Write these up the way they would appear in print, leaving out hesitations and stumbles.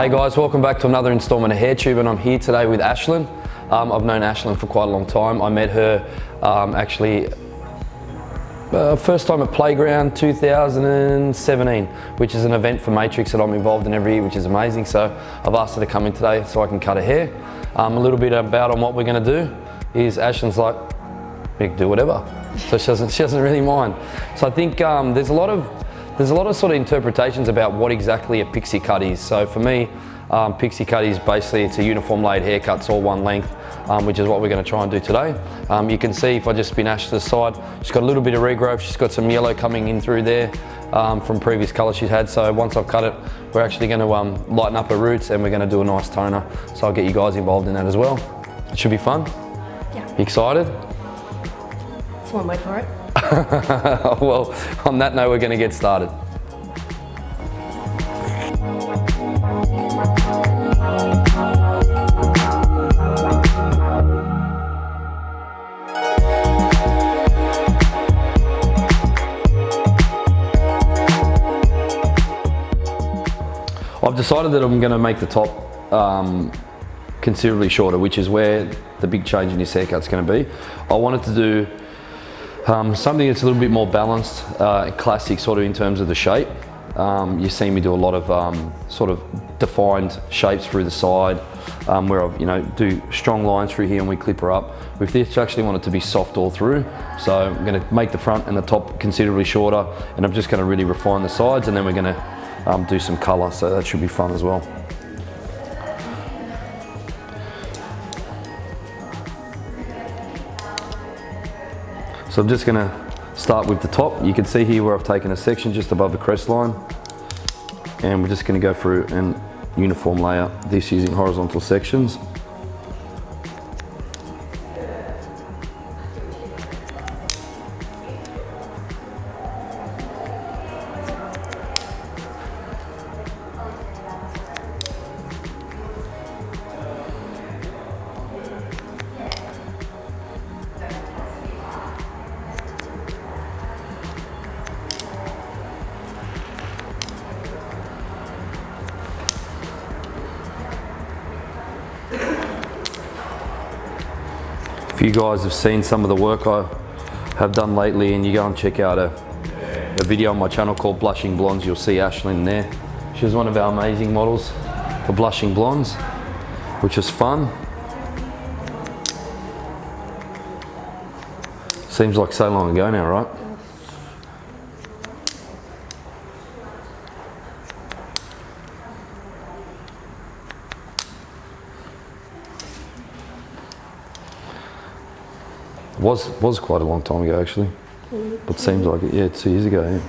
Hey guys, welcome back to another installment of HairTube, and I'm here today with Ashlyn. I've known Ashlyn for quite a long time. I met her first time at Playground 2017, which is an event for Matrix that I'm involved in every year, which is amazing. So I've asked her to come in today so I can cut her hair. A little bit about on what we're going to do is Ashlyn's like, you can do whatever. So she doesn't really mind. So I think there's a lot of sort of interpretations about what exactly a pixie cut is. So for me, pixie cut is basically, it's a uniform laid haircut, it's all one length, which is what we're going to try and do today. You can see if I just spin Ash to the side, she's got a little bit of regrowth, she's got some yellow coming in through there from previous colours she's had. So once I've cut it, we're actually going to lighten up her roots and we're going to do a nice toner. So I'll get you guys involved in that as well. It should be fun. Yeah. You excited? That's one word for it. Well, on that note, we're going to get started. I've decided that I'm going to make the top considerably shorter, which is where the big change in this haircut's going to be. I wanted to do something that's a little bit more balanced, classic sort of in terms of the shape. You see me do a lot of sort of defined shapes through the side, where I do strong lines through here and we clip her up. With this, I actually want it to be soft all through. So I'm going to make the front and the top considerably shorter, and I'm just going to really refine the sides, and then we're going to do some colour, so that should be fun as well. So I'm just going to start with the top. You can see here where I've taken a section just above the crest line, and we're just going to go through and uniform layer this using horizontal sections. If you guys have seen some of the work I have done lately and you go and check out a video on my channel called Blushing Blondes, you'll see Ashlyn there. She was one of our amazing models for Blushing Blondes, which was fun. Seems like so long ago now, right? Was quite a long time ago actually, but seems like it. Yeah, 2 years ago. Yeah.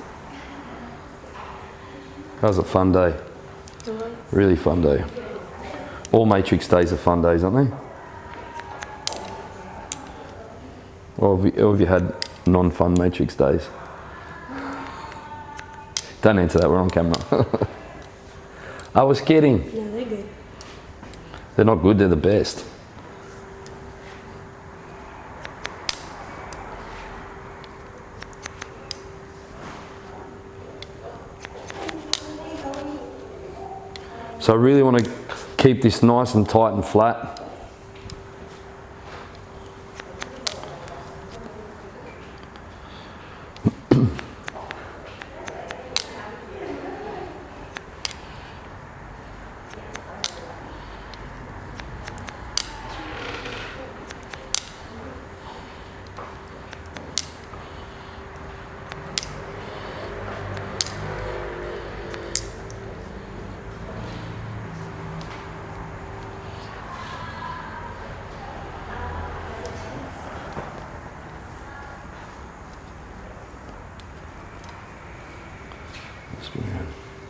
That was a fun day. Really fun day. All Matrix days are fun days, aren't they? Or have you had non-fun Matrix days? Don't answer that, we're on camera. I was kidding. No, they're good. They're not good, they're the best. So I really want to keep this nice and tight and flat.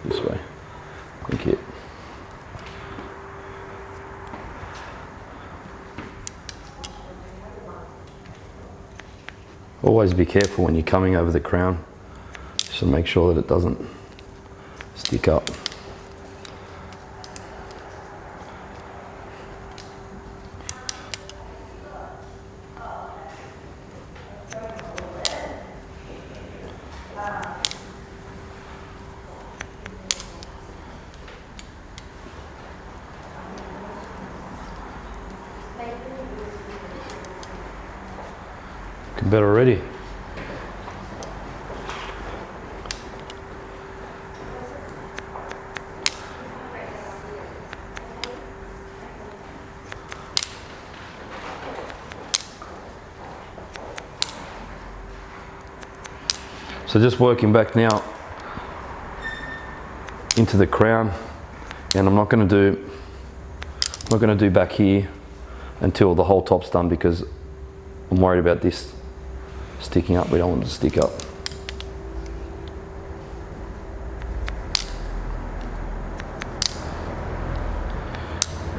This way. Thank you. Always be careful when you're coming over the crown, just to make sure that it doesn't stick up. Looking better already. So just working back now into the crown, and I'm not going to do back here until the whole top's done, because I'm worried about this sticking up. We don't want it to stick up.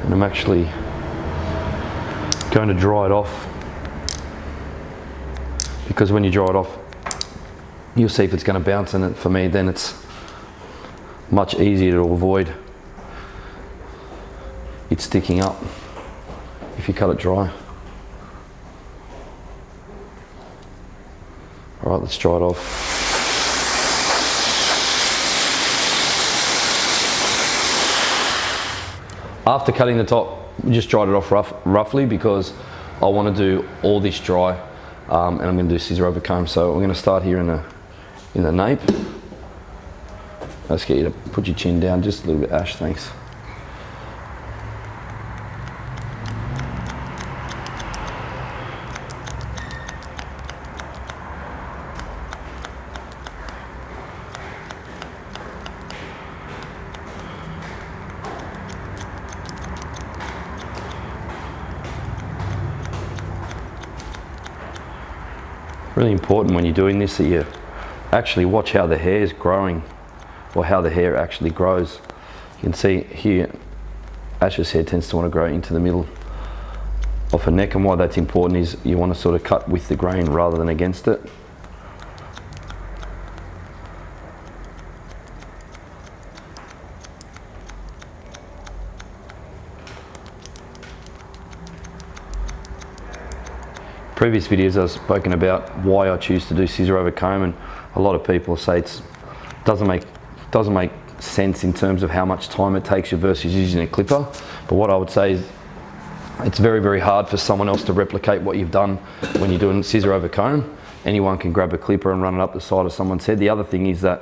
And I'm actually going to dry it off, because when you dry it off, you'll see if it's going to bounce, and for me then it's much easier to avoid it sticking up if you cut it dry. Alright, let's dry it off. After cutting the top, we just dried it off roughly, because I want to do all this dry, and I'm going to do scissor over comb. So we're going to start here in the nape. Let's get you to put your chin down just a little bit, Ash, thanks. Really important when you're doing this that you actually watch how the hair is growing, or how the hair actually grows. You can see here, Ash's hair tends to want to grow into the middle of her neck, and why that's important is you want to sort of cut with the grain rather than against it. Previous videos I've spoken about why I choose to do scissor over comb, and a lot of people say it doesn't make sense in terms of how much time it takes you versus using a clipper. But what I would say is it's very, very hard for someone else to replicate what you've done when you're doing scissor over comb. Anyone can grab a clipper and run it up the side of someone's head. The other thing is that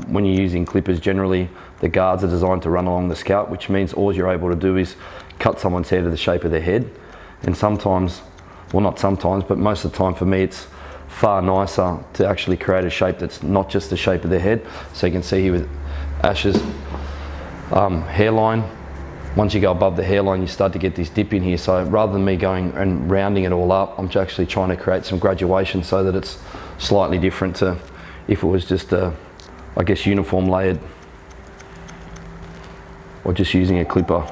when you're using clippers, generally the guards are designed to run along the scalp, which means all you're able to do is cut someone's hair to the shape of their head. And sometimes, well, not sometimes, but most of the time for me, it's far nicer to actually create a shape that's not just the shape of their head. So you can see here with Ash's hairline, once you go above the hairline, you start to get this dip in here. So rather than me going and rounding it all up, I'm actually trying to create some graduation so that it's slightly different to if it was just I guess uniform layered, or just using a clipper.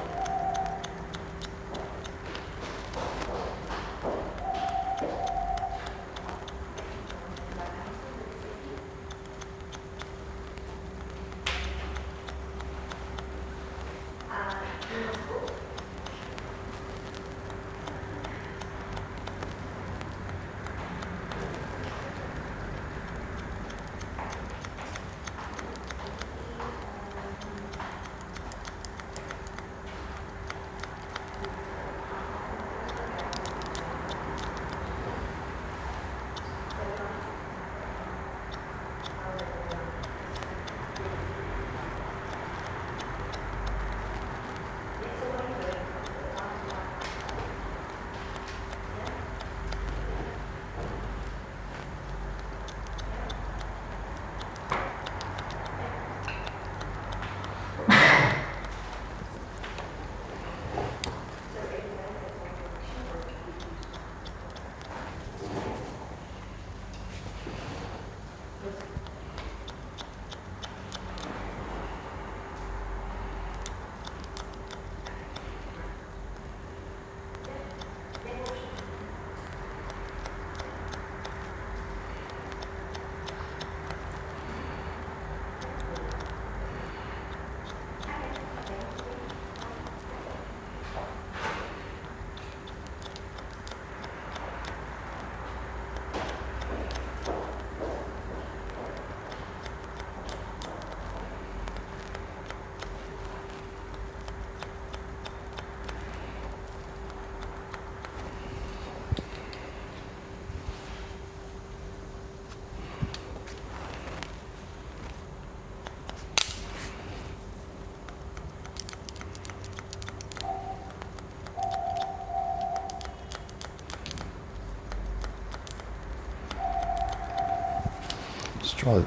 Try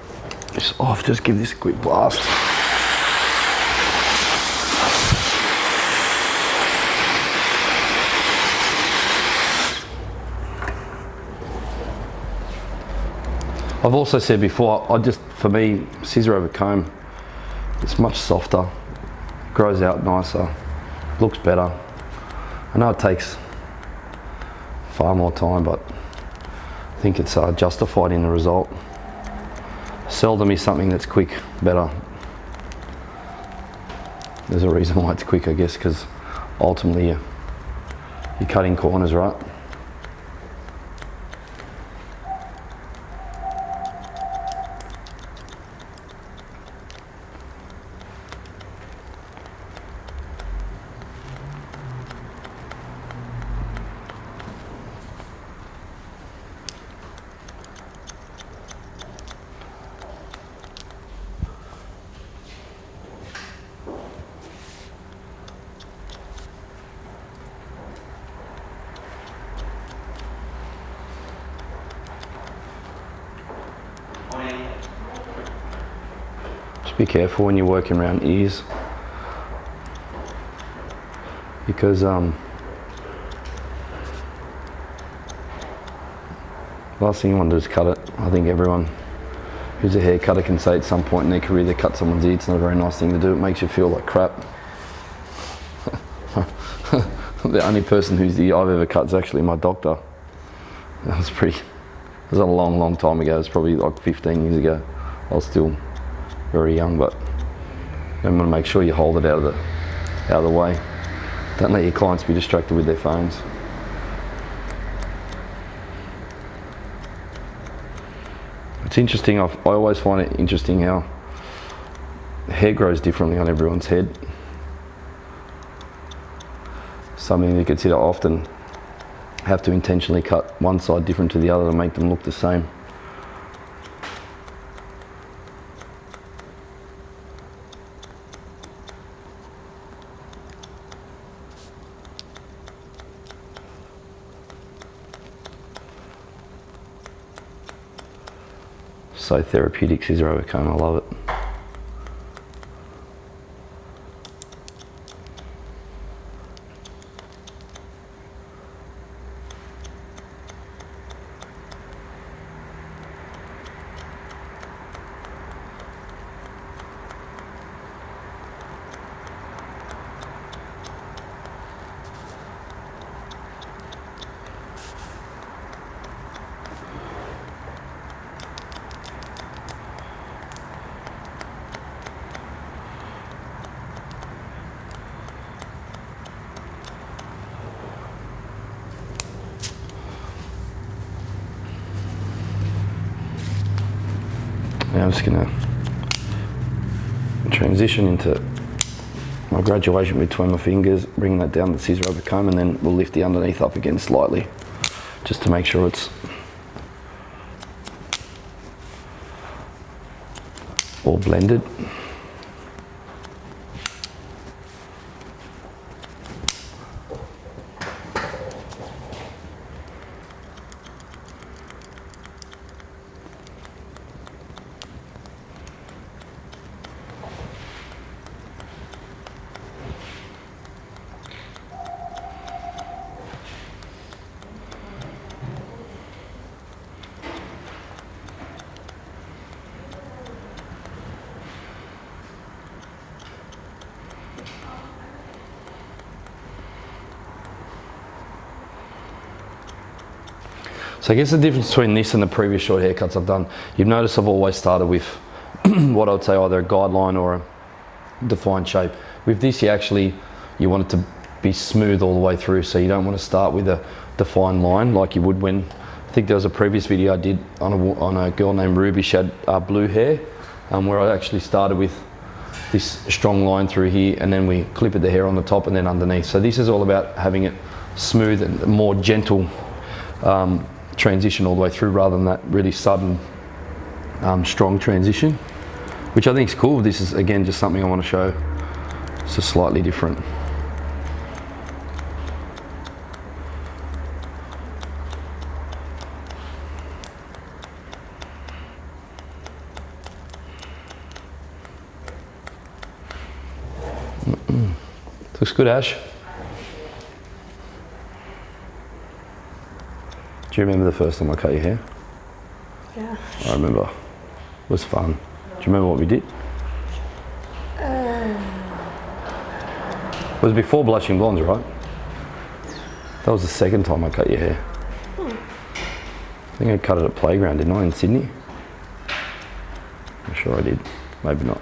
this off, just give this a quick blast. I've also said before, for me, scissor over comb, it's much softer, grows out nicer, looks better. I know it takes far more time, but I think it's justified in the result. Seldom is something that's quick better. There's a reason why it's quick, I guess, because ultimately you're cutting corners, right? Be careful when you're working around ears, because last thing you want to do is cut it. I think everyone who's a hair cutter can say at some point in their career they cut someone's ear. It's not a very nice thing to do. It makes you feel like crap. The only person whose ear I've ever cut is actually my doctor. It was a long time ago. It was probably like 15 years ago. I was still very young, but you want to make sure you hold it out of the way. Don't let your clients be distracted with their phones. It's interesting, I always find it interesting how hair grows differently on everyone's head. Something you consider often have to intentionally cut one side different to the other to make them look the same. So therapeutic scissor over comb, I love it. Now I'm just going to transition into my graduation between my fingers, bring that down the scissor over comb, and then we'll lift the underneath up again slightly, just to make sure it's all blended. So I guess the difference between this and the previous short haircuts I've done, you've noticed I've always started with what I would say either a guideline or a defined shape. With this, you want it to be smooth all the way through, so you don't want to start with a defined line like you would when, I think there was a previous video I did on a girl named Ruby. She had blue hair, where I actually started with this strong line through here, and then we clipped the hair on the top and then underneath. So this is all about having it smooth and more gentle transition all the way through, rather than that really sudden strong transition, which I think is cool. This is again just something I want to show. It's just slightly different. Looks good, Ash. Do you remember the first time I cut your hair? Yeah. I remember. It was fun. Do you remember what we did? It was before Blushing Blondes, right? That was the second time I cut your hair. I think I cut it at Playground, didn't I, in Sydney? I'm sure I did. Maybe not.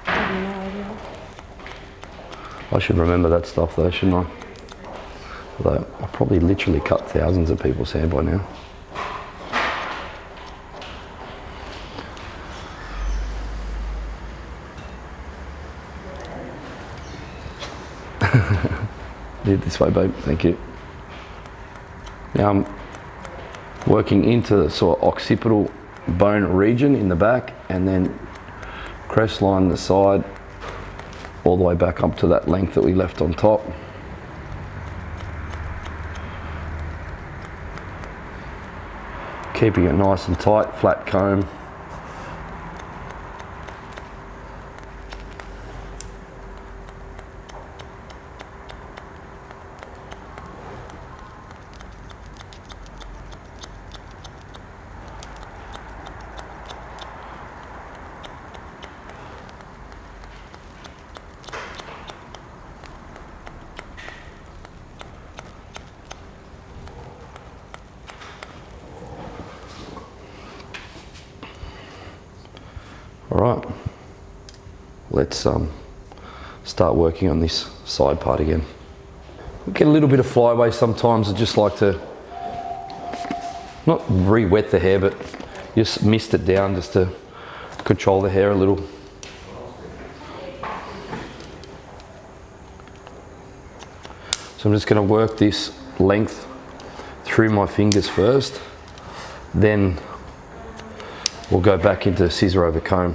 I have no idea. I should remember that stuff though, shouldn't I? Although I probably literally cut thousands of people's hair by now. Lead this way, babe. Thank you. Now I'm working into the sort of occipital bone region in the back, and then crest line the side all the way back up to that length that we left on top. Keeping it nice and tight, flat comb. All right, let's start working on this side part again. We get a little bit of flyaway sometimes. I just like to not re-wet the hair, but just mist it down just to control the hair a little. So I'm just going to work this length through my fingers first, then we'll go back into scissor over comb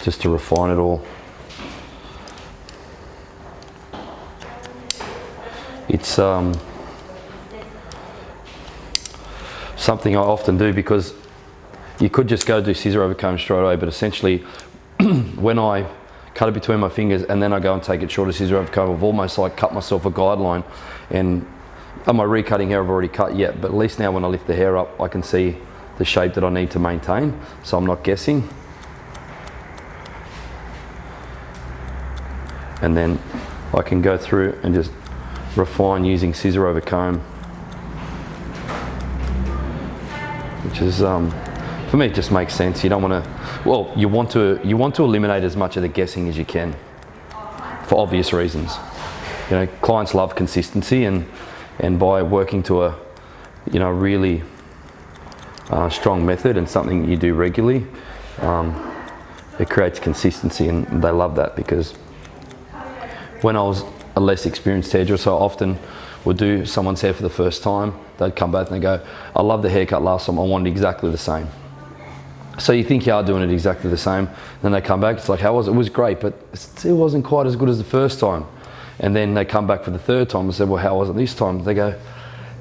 just to refine it all. It's something I often do, because you could just go do scissor over comb straight away, but essentially when I cut it between my fingers and then I go and take it shorter scissor over comb, I've almost like cut myself a guideline. And on my recutting hair I've already cut yet, but at least now when I lift the hair up I can see the shape that I need to maintain, so I'm not guessing. And then I can go through and just refine using scissor over comb, which is for me it just makes sense. You don't want to, well, you want to eliminate as much of the guessing as you can for obvious reasons. You know, clients love consistency, and by working to a, you know, really strong method and something you do regularly, it creates consistency, and they love that. Because when I was a less experienced hairdresser, I often would do someone's hair for the first time. They'd come back and they go, I love the haircut last time, I want it exactly the same. So you think you are doing it exactly the same, then they come back, it's like, how was it? It was great, but it still wasn't quite as good as the first time. And then they come back for the third time and say, well, how was it this time? They go,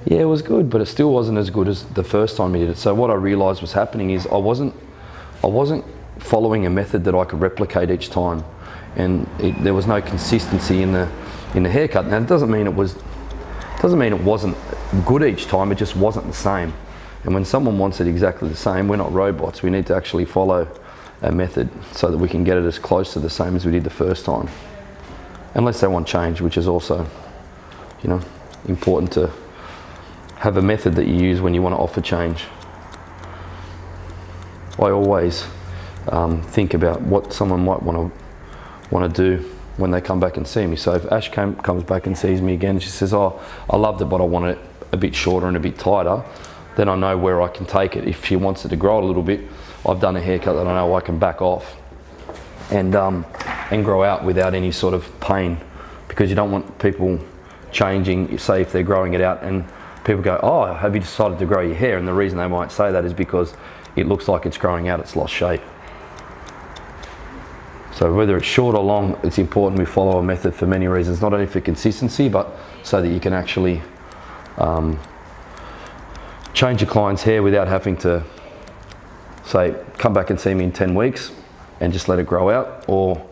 yeah, it was good, but it still wasn't as good as the first time you did it. So what I realized was happening is I wasn't following a method that I could replicate each time, and there was no consistency in the haircut. Now it doesn't mean it wasn't good each time, it just wasn't the same. And when someone wants it exactly the same, we're not robots. We need to actually follow a method so that we can get it as close to the same as we did the first time. Unless they want change, which is also, you know, important to have a method that you use when you want to offer change. I always think about what someone might want to do when they come back and see me. So if Ash comes back and sees me again, she says, oh, I loved it, but I want it a bit shorter and a bit tighter, then I know where I can take it. If she wants it to grow a little bit, I've done a haircut that I know I can back off and grow out without any sort of pain, because you don't want people changing, say if they're growing it out and people go, oh, have you decided to grow your hair? And the reason they might say that is because it looks like it's growing out, it's lost shape. So whether it's short or long, it's important we follow a method for many reasons, not only for consistency, but so that you can actually change your client's hair without having to say, come back and see me in 10 weeks. and just let it grow out, or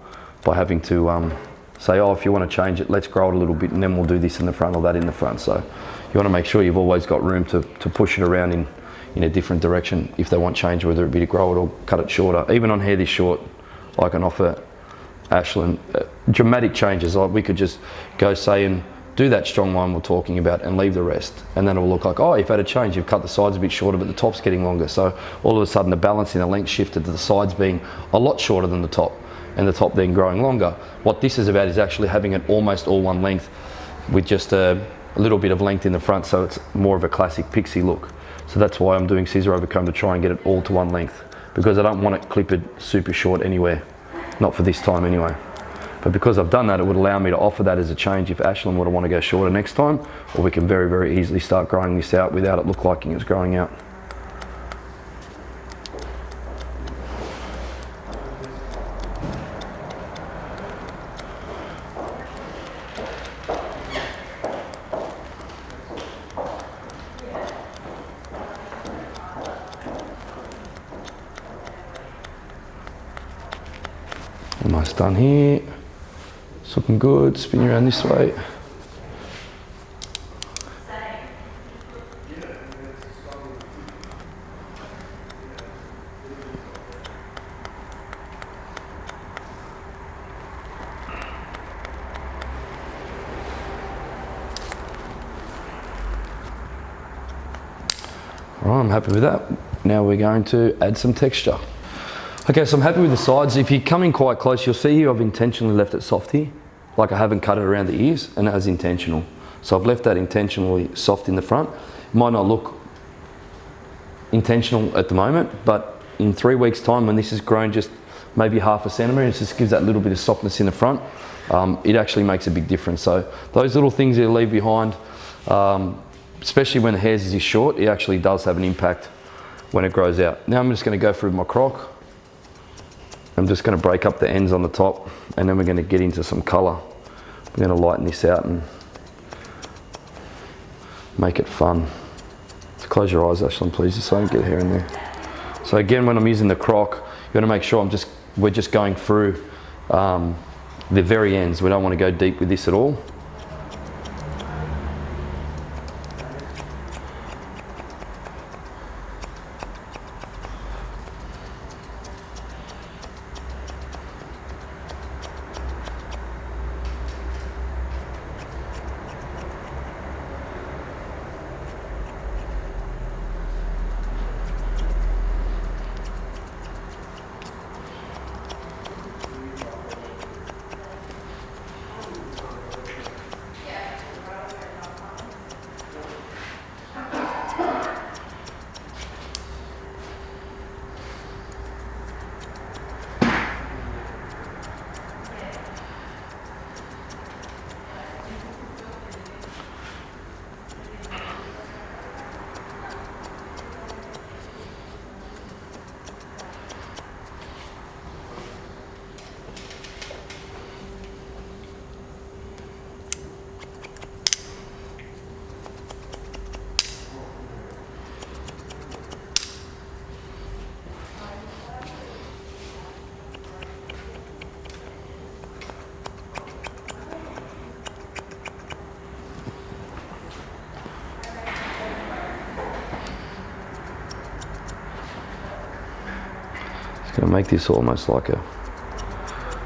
by having to say, oh, if you want to change it, let's grow it a little bit and then we'll do this in the front or that in the front. So you want to make sure you've always got room to push it around in a different direction if they want change, whether it be to grow it or cut it shorter. Even on hair this short, I can offer Ashlyn dramatic changes. Like we could just go, say, and do that strong line we're talking about and leave the rest, and then it will look like, oh, you've had a change, you've cut the sides a bit shorter but the top's getting longer. So all of a sudden the balance in the length shifted to the sides being a lot shorter than the top, and the top then growing longer. What this is about is actually having it almost all one length with just a little bit of length in the front, so it's more of a classic pixie look. So that's why I'm doing scissor over comb, to try and get it all to one length, because I don't want it clipped super short anywhere, not for this time anyway. But because I've done that, it would allow me to offer that as a change if Ashlyn would want to go shorter next time, or we can very, very easily start growing this out without it look like it's growing out. Almost done here. It's looking good. Spin you around this way. All right, I'm happy with that. Now we're going to add some texture. Okay, so I'm happy with the sides. If you come in quite close, you'll see here I've intentionally left it soft here. Like I haven't cut it around the ears, and that was intentional. So I've left that intentionally soft in the front. It might not look intentional at the moment, but in 3 weeks' time, when this has grown just maybe half a centimetre, it just gives that little bit of softness in the front. It actually makes a big difference. So those little things you leave behind, especially when the hair's is short, it actually does have an impact when it grows out. Now I'm just going to go through my croc. I'm just going to break up the ends on the top, and then we're going to get into some colour. We're going to lighten this out and make it fun. So close your eyes, Ashlyn, please, just so I don't get hair in there. So again, when I'm using the croc, you got to make sure we're just going through the very ends. We don't want to go deep with this at all. Going to make this almost like a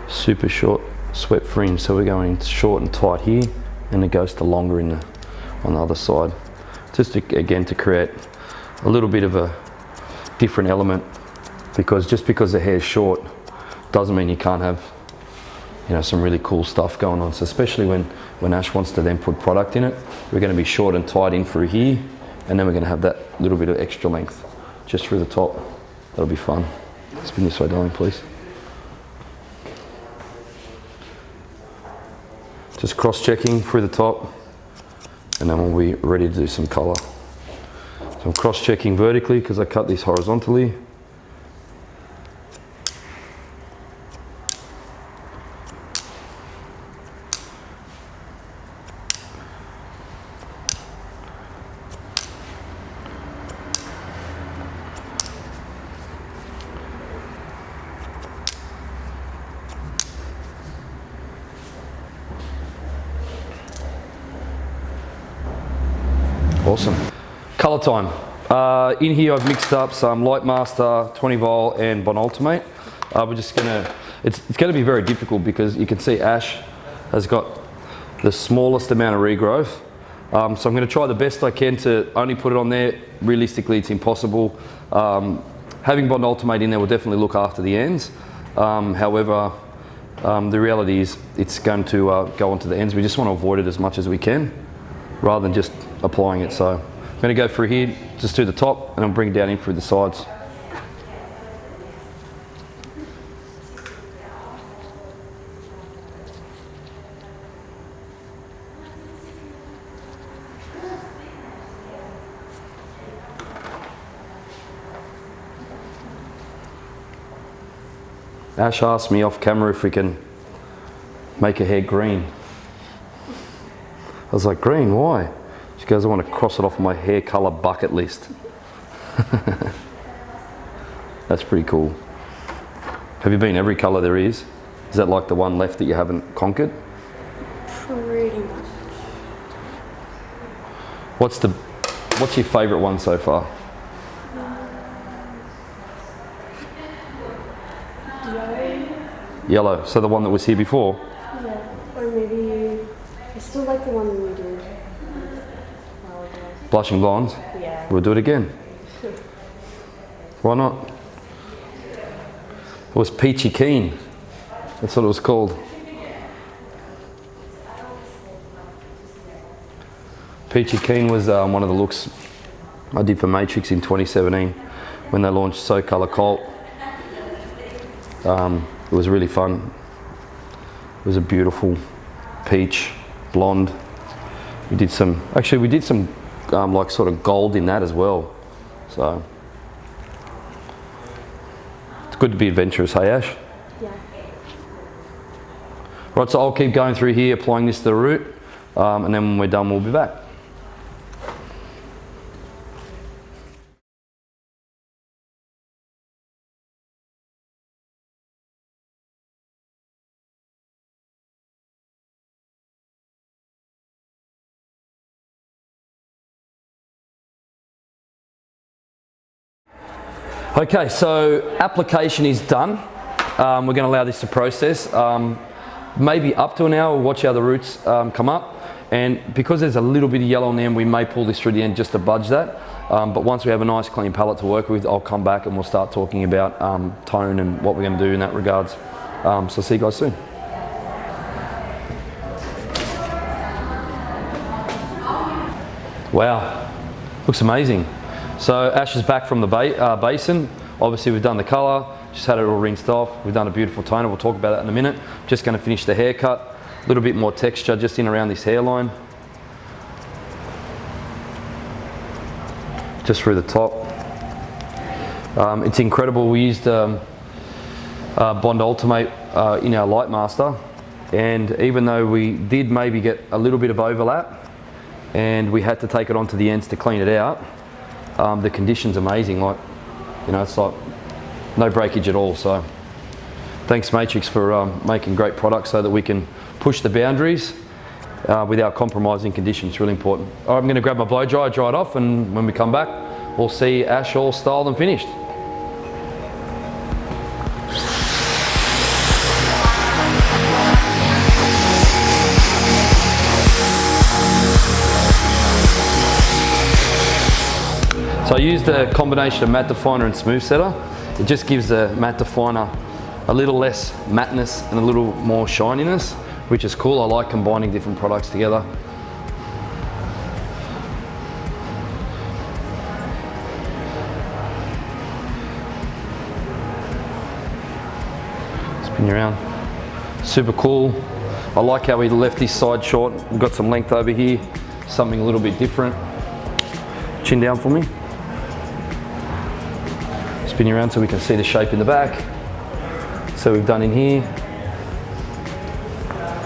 super short swept fringe. So we're going short and tight here, and it goes to longer on the other side. Just again to create a little bit of a different element, because just because the hair's short doesn't mean you can't have, you know, some really cool stuff going on. So especially when Ash wants to then put product in it, we're going to be short and tight in through here, and then we're going to have that little bit of extra length just through the top. That'll be fun. Spin this way, darling, please. Just cross-checking through the top, and then we'll be ready to do some colour. So I'm cross-checking vertically because I cut this horizontally. Awesome. Color time. In here I've mixed up some Lightmaster, 20 volt and Bonultimate. We're just gonna, it's gonna be very difficult because you can see Ash has got the smallest amount of regrowth. So I'm gonna try the best I can to only put it on there. Realistically, it's impossible. Having Bonultimate in there will definitely look after the ends. However, the reality is it's going to go onto the ends. We just want to avoid it as much as we can rather than just applying it. So I'm going to go through here, just do the top, and I'll bring it down in through the sides. Ash asked me off camera if we can make her hair green. I was like, green, why? She goes, I want to cross it off my hair colour bucket list. That's pretty cool. Have you been every colour there is? Is that like the one left that you haven't conquered? Pretty much. What's your favourite one so far? Yellow, so the one that was here before? Yeah, or maybe, I still like the one we did. Blushing blondes? Yeah. We'll do it again. Why not? It was Peachy Keen. That's what it was called. Peachy Keen was one of the looks I did for Matrix in 2017 when they launched So Color Cult. It was really fun. It was a beautiful peach blonde. We did some like sort of gold in that as well. So it's good to be adventurous, hey Ash? Yeah. Right, so I'll keep going through here, applying this to the root, and then when we're done, we'll be back. Okay, so application is done. We're going to allow this to process. Maybe up to an hour, we'll watch how the roots come up. And because there's a little bit of yellow on the end, we may pull this through the end just to budge that. But once we have a nice clean palette to work with, I'll come back and we'll start talking about tone and what we're going to do in that regards. So see you guys soon. Wow, looks amazing. So Ash is back from the basin. Obviously we've done the colour, just had it all rinsed off. We've done a beautiful toner, we'll talk about that in a minute. Just going to finish the haircut. A little bit more texture just in around this hairline. Just through the top. It's incredible, we used Bonultimate in our Lightmaster, and even though we did maybe get a little bit of overlap and we had to take it onto the ends to clean it out, the condition's amazing. Like, you know, it's like no breakage at all. So thanks Matrix for making great products so that we can push the boundaries without compromising conditions. It's really important. All right, I'm going to grab my blow dryer, dry it off, and when we come back we'll see Ash all styled and finished. So I used a combination of matte definer and smooth setter. It just gives the matte definer a little less matteness and a little more shininess, which is cool. I like combining different products together. Spin you around. Super cool. I like how we left this side short. We've got some length over here, something a little bit different. Chin down for me. Spin you around so we can see the shape in the back. So we've done in here.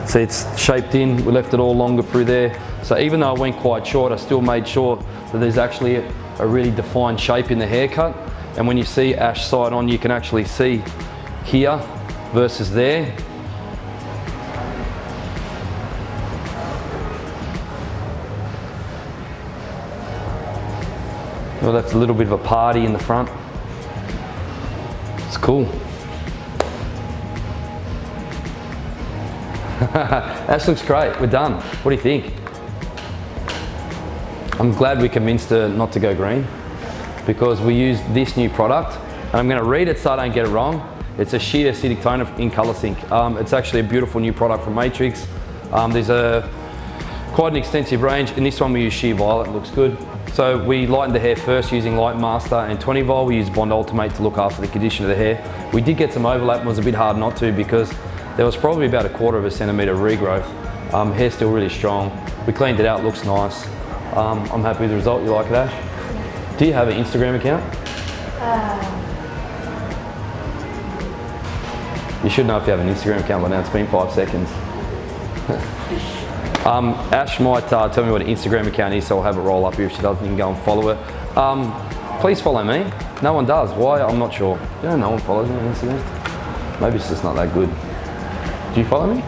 So it's shaped in, we left it all longer through there. So even though I went quite short, I still made sure that there's actually a really defined shape in the haircut. And when you see Ash side on, you can actually see here versus there. Well, that's a little bit of a party in the front. It's cool. Ash looks great, we're done. What do you think? I'm glad we convinced her not to go green because we used this new product. And I'm gonna read it so I don't get it wrong. It's a sheer acidic toner in Color Sync. It's actually a beautiful new product from Matrix. There's quite an extensive range. In this one we use sheer violet, it looks good. So we lightened the hair first using Light Master and 20 Vol. We used Bond Ultimate to look after the condition of the hair. We did get some overlap, and it was a bit hard not to because there was probably about 1/4 centimetre regrowth. Hair's still really strong. We cleaned it out, looks nice. I'm happy with the result. You like it, Ash? Do you have an Instagram account? You should know if you have an Instagram account by now. It's been 5 seconds. Ash might tell me what an Instagram account is, so I'll have it roll up here. If she doesn't, you can go and follow it. Please follow me. No one does. Why? I'm not sure. You know, no one follows me on Instagram. Maybe it's just not that good. Do you follow me?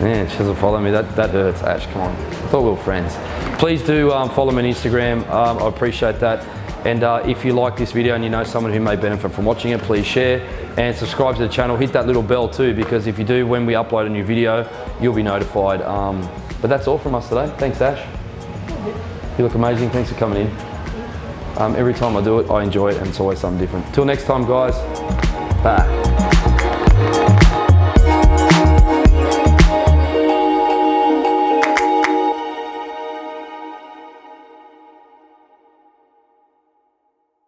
Yeah, she doesn't follow me. That hurts, Ash. Come on. I thought we were friends. Please do follow me on Instagram. I appreciate that. And if you like this video and you know someone who may benefit from watching it, please share and subscribe to the channel. Hit that little bell too, because if you do, when we upload a new video, you'll be notified. But that's all from us today. Thanks, Ash. You look amazing. Thanks for coming in. Every time I do it, I enjoy it, and it's always something different. Till next time, guys. Bye.